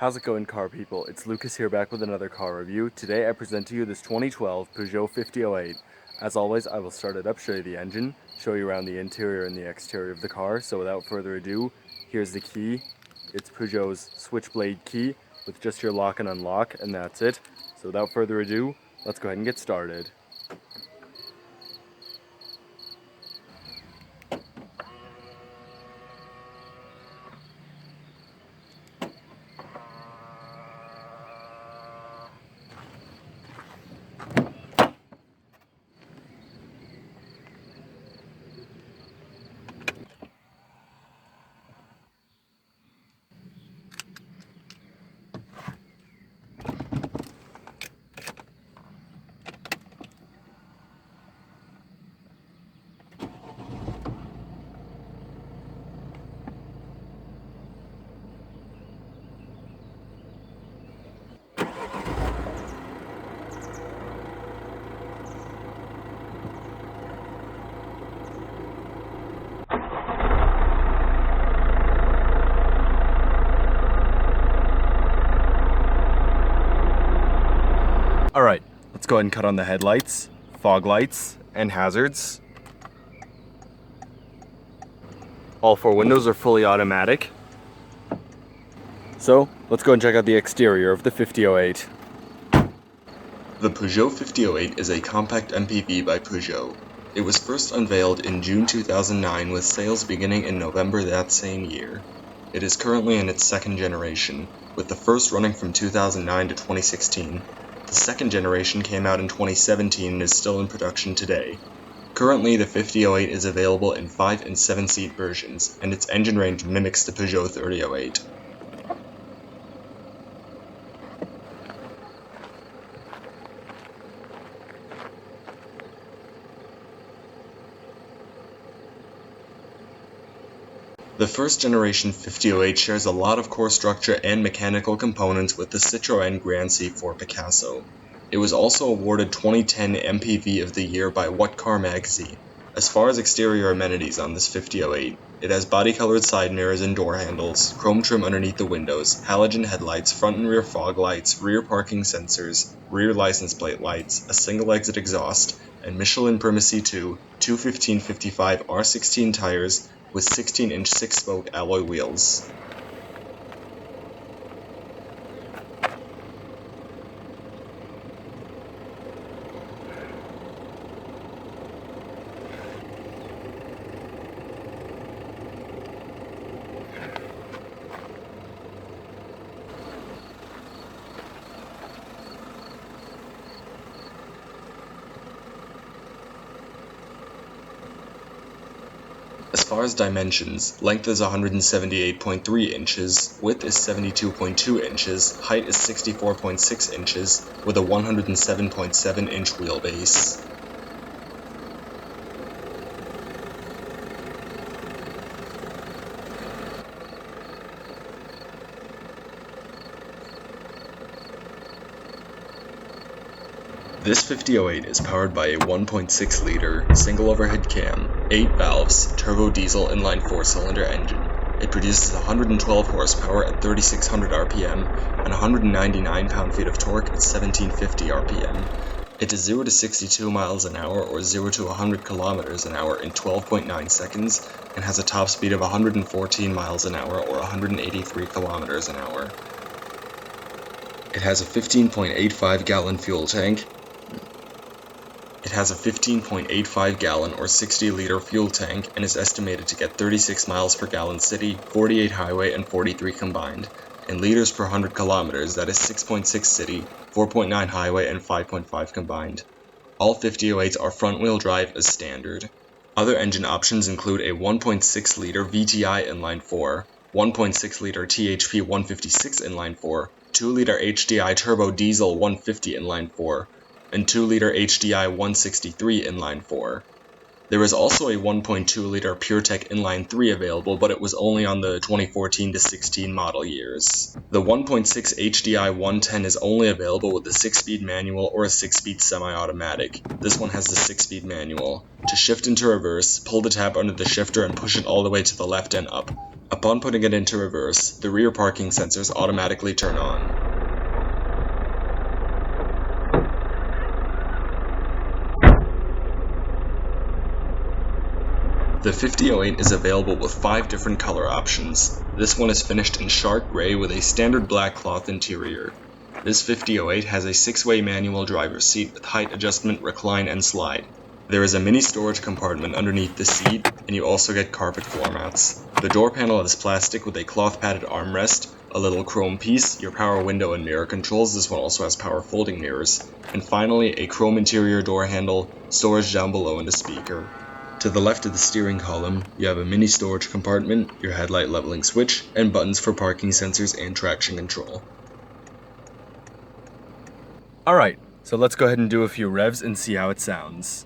How's it going, car people? It's Lucas here, back with another car review. Today I present to you this 2012 Peugeot 5008. As always, I will start it up, show you the engine, show you around the interior and the exterior of the car. So without further ado, here's the key. It's Peugeot's switchblade key with just your lock and unlock, and that's it. So without further ado, let's go ahead and get started. Alright, let's go ahead and cut on the headlights, fog lights, and hazards. All four windows are fully automatic. So, let's go and check out the exterior of the 5008. The Peugeot 5008 is a compact MPV by Peugeot. It was first unveiled in June 2009 with sales beginning in November that same year. It is currently in its second generation, with the first running from 2009 to 2016. The second generation came out in 2017 and is still in production today. Currently, the 5008 is available in 5 and 7 seat versions, and its engine range mimics the Peugeot 3008. The first generation 5008 shares a lot of core structure and mechanical components with the Citroën Grand C4 Picasso. It was also awarded 2010 MPV of the Year by What Car magazine. As far as exterior amenities on this 5008, it has body-colored side mirrors and door handles, chrome trim underneath the windows, halogen headlights, front and rear fog lights, rear parking sensors, rear license plate lights, a single-exit exhaust, and Michelin Primacy 2 215/55 R16 tires with 16-inch 6-spoke alloy wheels. As far as dimensions, length is 178.3 inches, width is 72.2 inches, height is 64.6 inches, with a 107.7 inch wheelbase. This 5008 is powered by a 1.6-liter single overhead cam, 8 valves, turbo diesel inline 4-cylinder engine. It produces 112 horsepower at 3,600 RPM and 199 pound-feet of torque at 1,750 RPM. It does 0 to 62 miles an hour or 0 to 100 kilometers an hour in 12.9 seconds and has a top speed of 114 miles an hour or 183 kilometers an hour. It has a 15.85 gallon fuel tank. It has a 15.85 gallon or 60 liter fuel tank and is estimated to get 36 miles per gallon city, 48 highway, and 43 combined. In liters per 100 kilometers, that is 6.6 city, 4.9 highway, and 5.5 combined. All 5008s are front-wheel drive as standard. Other engine options include a 1.6 liter VTI inline-4, 1.6 liter THP 156 inline-4, 2 liter HDI turbo diesel 150 inline-4, and 2 liter HDI 163 inline-4. There is also a 1.2-liter PureTech Inline 3 available, but it was only on the 2014 to 16 model years. The 1.6 HDI 110 is only available with a 6-speed manual or a 6-speed semi-automatic. This one has the 6-speed manual. To shift into reverse, pull the tab under the shifter and push it all the way to the left and up. Upon putting it into reverse, the rear parking sensors automatically turn on. The 5008 is available with 5 different color options. This one is finished in shark gray with a standard black cloth interior. This 5008 has a 6-way manual driver's seat with height adjustment, recline, and slide. There is a mini storage compartment underneath the seat, and you also get carpet floor mats. The door panel is plastic with a cloth padded armrest, a little chrome piece, your power window and mirror controls. This one also has power folding mirrors. And finally, a chrome interior door handle, storage down below, and a speaker. To the left of the steering column, you have a mini storage compartment, your headlight leveling switch, and buttons for parking sensors and traction control. Alright, so let's go ahead and do a few revs and see how it sounds.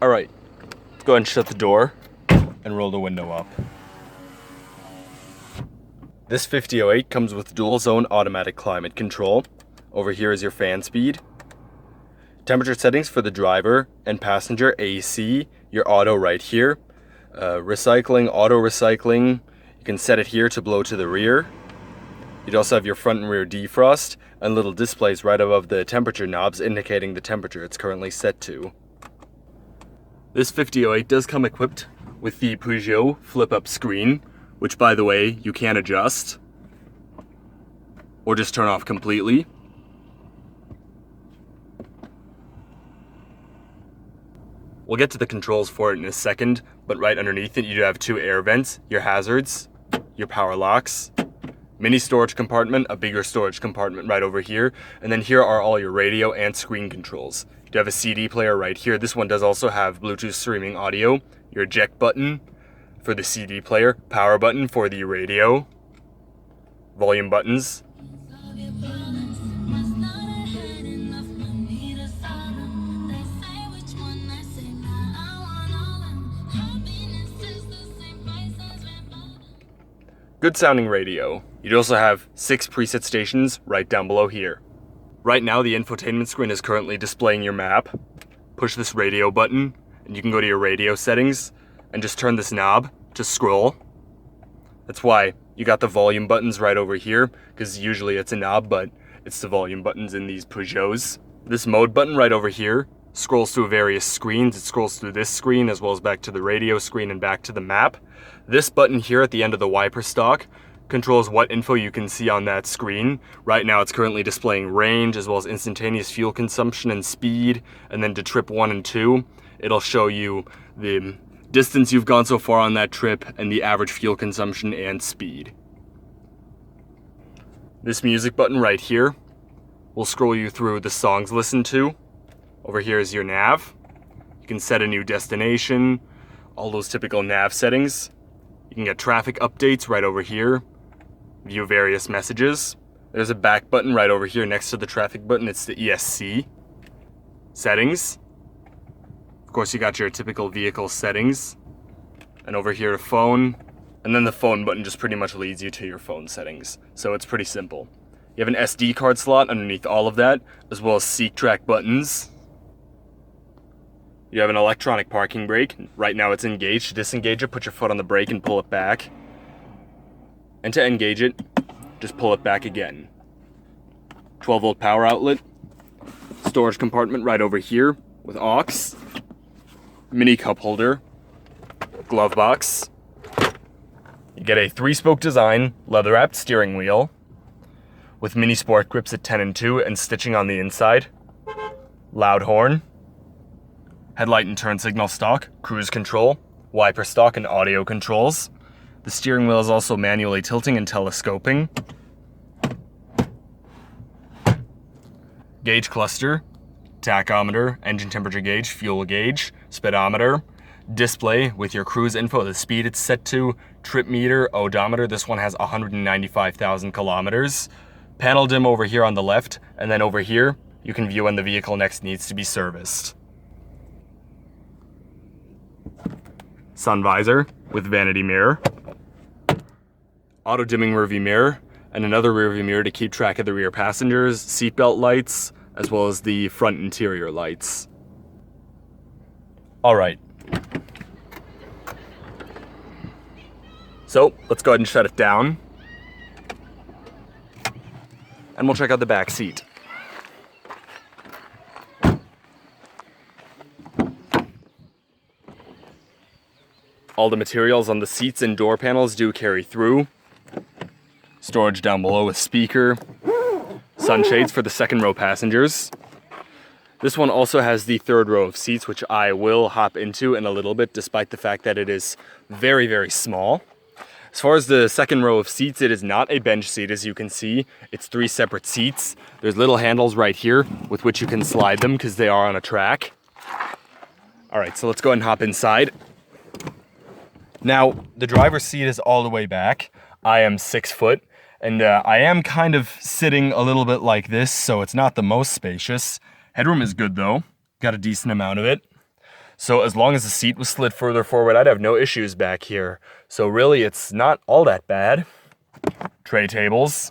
Alright, let's go ahead and shut the door and roll the window up. This 5008 comes with dual zone automatic climate control. Over here is your fan speed. Temperature settings for the driver and passenger AC, your auto right here. Recycling, auto recycling, you can set it here to blow to the rear. You'd also have your front and rear defrost and little displays right above the temperature knobs indicating the temperature it's currently set to. This 5008 does come equipped with the Peugeot flip-up screen, which, by the way, you can adjust or just turn off completely. We'll get to the controls for it in a second, but right underneath it you do have 2 air vents, your hazards, your power locks, mini storage compartment, a bigger storage compartment right over here, and then here are all your radio and screen controls. You have a CD player right here. This one does also have Bluetooth streaming audio, your eject button for the CD player, power button for the radio, volume buttons. Good sounding radio. You'd also have 6 preset stations right down below here. Right now, the infotainment screen is currently displaying your map. Push this radio button, and you can go to your radio settings, and just turn this knob to scroll. That's why you got the volume buttons right over here, because usually it's a knob, but it's the volume buttons in these Peugeots. This mode button right over here scrolls through various screens. It scrolls through this screen, as well as back to the radio screen and back to the map. This button here at the end of the wiper stalk controls what info you can see on that screen. Right now it's currently displaying range as well as instantaneous fuel consumption and speed, and then to trip 1 and 2 it'll show you the distance you've gone so far on that trip and the average fuel consumption and speed. This music button right here will scroll you through the songs listened to. Over here is your nav. You can set a new destination, all those typical nav settings. You can get traffic updates right over here. View various messages. There's a back button right over here next to the traffic button. It's the ESC. Settings. Of course, you got your typical vehicle settings. And over here, a phone, And then the phone button just pretty much leads you to your phone settings. So it's pretty simple. You have an SD card slot underneath all of that, as well as seat track buttons. You have an electronic parking brake. Right now it's engaged. To disengage it, put your foot on the brake and pull it back. And to engage it, just pull it back again. 12-volt power outlet. Storage compartment right over here with aux. Mini cup holder. Glove box. You get a 3-spoke design, leather-wrapped steering wheel with mini sport grips at 10 and 2 and stitching on the inside. Loud horn. Headlight and turn signal stock, cruise control, wiper stock, and audio controls. The steering wheel is also manually tilting and telescoping. Gauge cluster, tachometer, engine temperature gauge, fuel gauge, speedometer, display with your cruise info, the speed it's set to, trip meter, odometer. This one has 195,000 kilometers. Panel dim over here on the left, and then over here, you can view when the vehicle next needs to be serviced. Sun visor with vanity mirror. Auto dimming rearview mirror, and another rearview mirror to keep track of the rear passengers, seatbelt lights, as well as the front interior lights. All right. So let's go ahead and shut it down. And we'll check out the back seat. All the materials on the seats and door panels do carry through. Storage down below with speaker. Sunshades for the second row passengers. This one also has the third row of seats, which I will hop into in a little bit, despite the fact that it is very, very small. As far as the second row of seats, it is not a bench seat, as you can see. It's 3 separate seats. There's little handles right here with which you can slide them because they are on a track. All right, so let's go ahead and hop inside. Now, the driver's seat is all the way back. I am 6 foot, and I am kind of sitting a little bit like this, so it's not the most spacious. Headroom is good though. Got a decent amount of it. So as long as the seat was slid further forward, I'd have no issues back here. So really, it's not all that bad. Tray tables,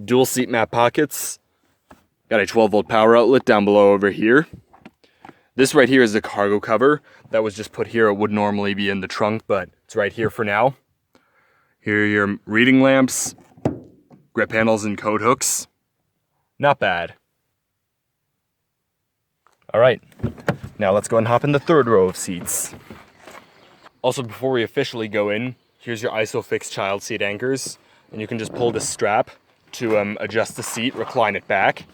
dual seat mat pockets. Got a 12-volt power outlet down below over here. This right here is the cargo cover. That was just put here. It would normally be in the trunk, but it's right here for now. Here are your reading lamps, grip handles and coat hooks. Not bad. All right, now let's go and hop in the third row of seats. Also, before we officially go in, here's your ISOFIX child seat anchors, and you can just pull this strap to adjust the seat, recline it back.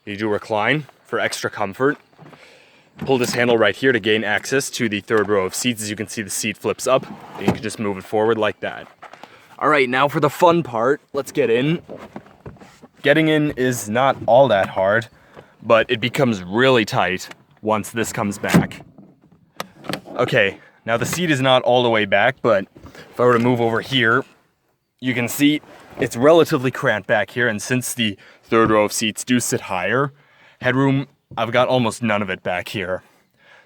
You do recline for extra comfort. Pull this handle right here to gain access to the third row of seats. As you can see, the seat flips up, and you can just move it forward like that. All right, now for the fun part, let's get in. Getting in is not all that hard, but it becomes really tight once this comes back. Okay, now the seat is not all the way back, but if I were to move over here, you can see it's relatively cramped back here, and since the third row of seats do sit higher, headroom, I've got almost none of it back here.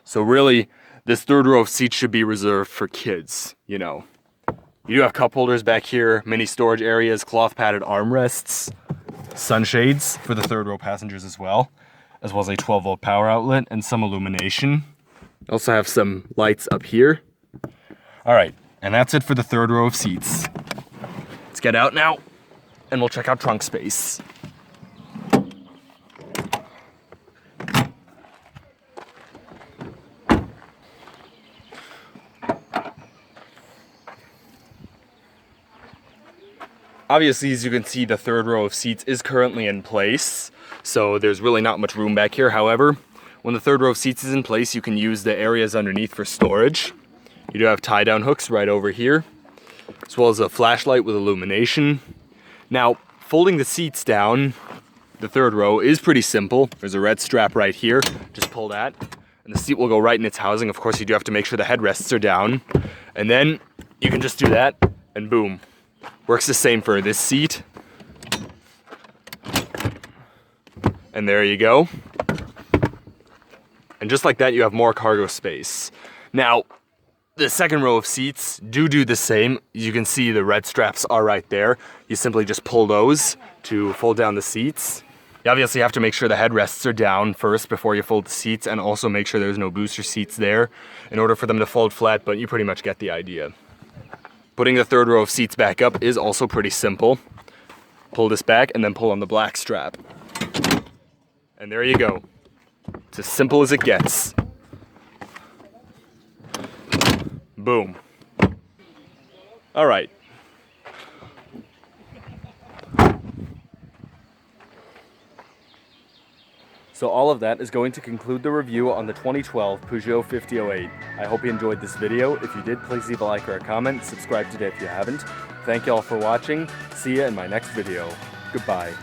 So really, this third row of seats should be reserved for kids, you know. You do have cup holders back here, mini storage areas, cloth padded armrests, sunshades for the third row passengers as well as a 12-volt power outlet and some illumination. Also have some lights up here. All right, and that's it for the third row of seats. Let's get out now, and we'll check out trunk space. Obviously, as you can see, the third row of seats is currently in place, so there's really not much room back here. However, when the third row of seats is in place, you can use the areas underneath for storage. You do have tie-down hooks right over here, as well as a flashlight with illumination. Now, folding the seats down, the third row, is pretty simple. There's a red strap right here. Just pull that, and the seat will go right in its housing. Of course, you do have to make sure the headrests are down, and then you can just do that, and boom. Works the same for this seat. And there you go. And just like that, you have more cargo space. Now, The second row of seats do the same. You can see the red straps are right there. You simply just pull those to fold down the seats. You obviously have to make sure the headrests are down first before you fold the seats, and also make sure there's no booster seats there in order for them to fold flat, but you pretty much get the idea. Putting the third row of seats back up is also pretty simple. Pull this back and then pull on the black strap. And there you go. It's as simple as it gets. Boom. All right. So all of that is going to conclude the review on the 2012 Peugeot 5008. I hope you enjoyed this video. If you did, please leave a like or a comment. Subscribe today if you haven't. Thank you all for watching. See you in my next video. Goodbye.